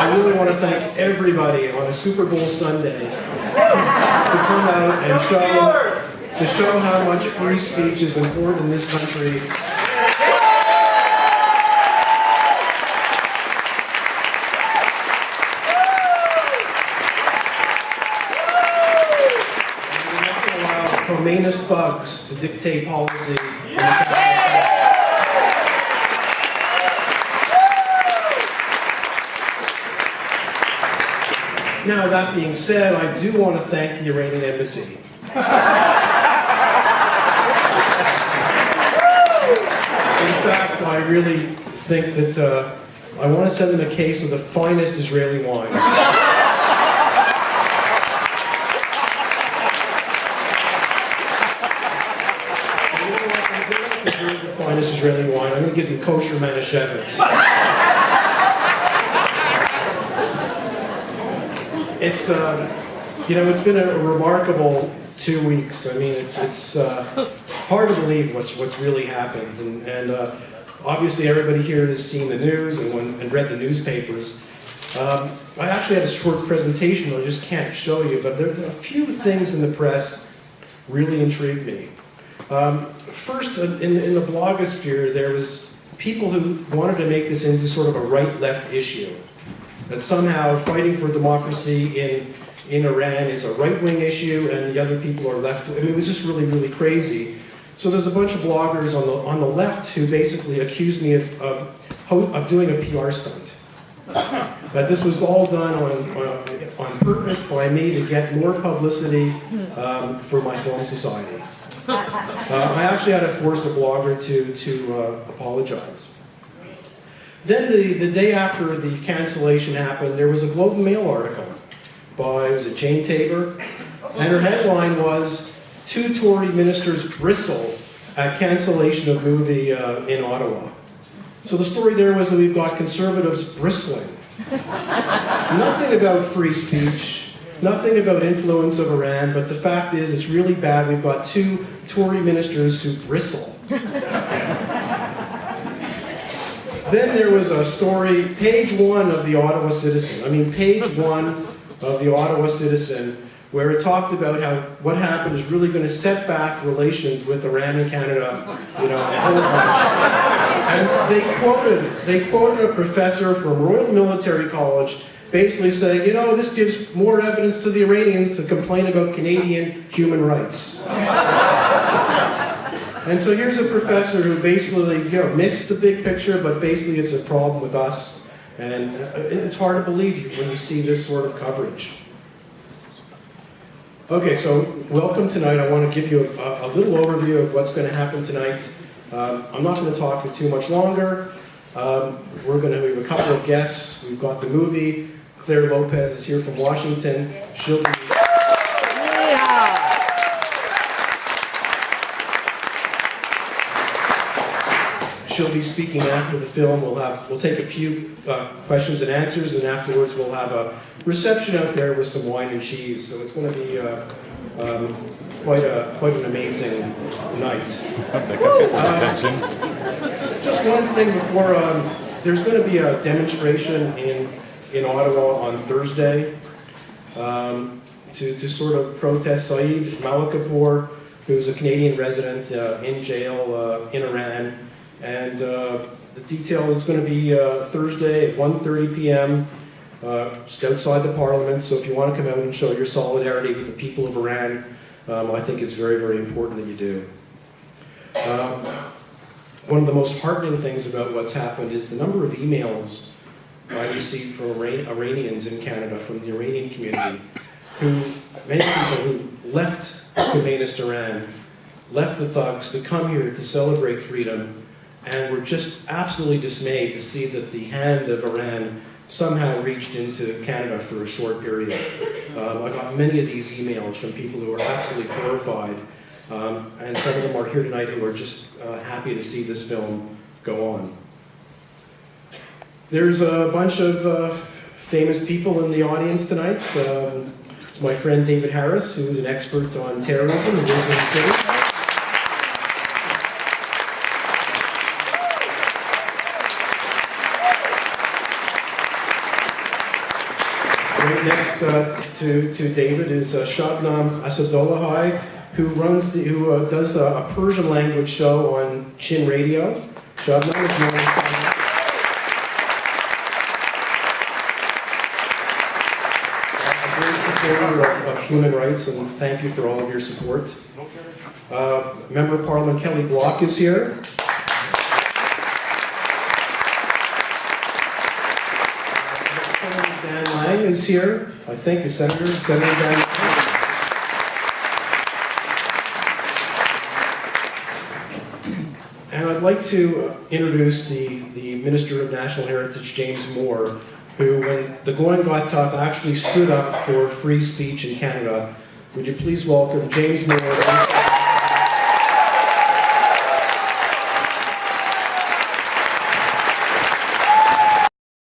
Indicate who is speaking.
Speaker 1: I really want to thank everybody on a Super Bowl Sunday to come out and show how much free speech is important in this country. Promanist thugs to dictate policy in the capital. Now, that being said, I do want to thank the Iranian embassy. In fact, I really think that I want to send them a case of the finest Israeli wine. Finest Israeli wine. I'm going to give them kosher Manischewitz. It's, it's been a remarkable 2 weeks. I mean, it's hard to believe what's really happened, and obviously everybody here has seen the news and read the newspapers. I actually had a short presentation that I just can't show you, but there are a few things in the press really intrigued me. First, in the blogosphere, there was people who wanted to make this into sort of a right-left issue. That somehow fighting for democracy in Iran is a right-wing issue and the other people are left. I mean, it was just really, really crazy. So there's a bunch of bloggers on the left who basically accused me of doing a PR stunt. That this was all done on purpose by me to get more publicity for my film society. I actually had to force a blogger to apologize. Then the day after the cancellation happened, there was a Globe and Mail article by, was it Jane Tabor? And her headline was, 2 Tory ministers bristle at cancellation of movie in Ottawa. So the story there was that we've got conservatives bristling. Nothing about free speech, nothing about influence of Iran, but the fact is it's really bad. We've got 2 Tory ministers who bristle. Then there was a story, page 1 of the Ottawa Citizen. I mean, page 1 of the Ottawa Citizen, where it talked about how what happened is really going to set back relations with Iran and Canada, a whole bunch. And they quoted a professor from Royal Military College, basically saying, this gives more evidence to the Iranians to complain about Canadian human rights. And so here's a professor who basically, missed the big picture, but basically it's a problem with us. And it's hard to believe when you see this sort of coverage. Okay, so welcome tonight. I want to give you a little overview of what's going to happen tonight. I'm not going to talk for too much longer. We have a couple of guests. We've got the movie. Claire Lopez is here from Washington. She'll be speaking after the film. We'll take a few questions and answers, and afterwards we'll have a reception out there with some wine and cheese. So it's going to be quite an amazing night.
Speaker 2: Attention.
Speaker 1: Just one thing before, there's going to be a demonstration in Ottawa on Thursday to sort of protest Saeed Malikapour, who's a Canadian resident in jail in Iran. And the detail is going to be Thursday at 1:30 p.m. Just outside the Parliament. So if you want to come out and show your solidarity with the people of Iran, I think it's very, very important that you do. One of the most heartening things about what's happened is the number of emails I received from Iranians in Canada, from the Iranian community, many people who left Communist Iran, left the thugs to come here to celebrate freedom, and were just absolutely dismayed to see that the hand of Iran somehow reached into Canada for a short period. I got many of these emails from people who are absolutely horrified, and some of them are here tonight who are just happy to see this film go on. There's a bunch of famous people in the audience tonight. My friend David Harris, who's an expert on terrorism and lives in the city. to David is Shabnam Asadollahai, who does a Persian language show on Chin Radio. Shabnam, if you want to stand up. A great supporter of human rights, and thank you for all of your support. Member of Parliament Kelly Block is here. Dan Lang is here, I think, is Senator Dan Lang. And I'd like to introduce the Minister of National Heritage, James Moore, who, when the going got tough, actually stood up for free speech in Canada. Would you please welcome James Moore.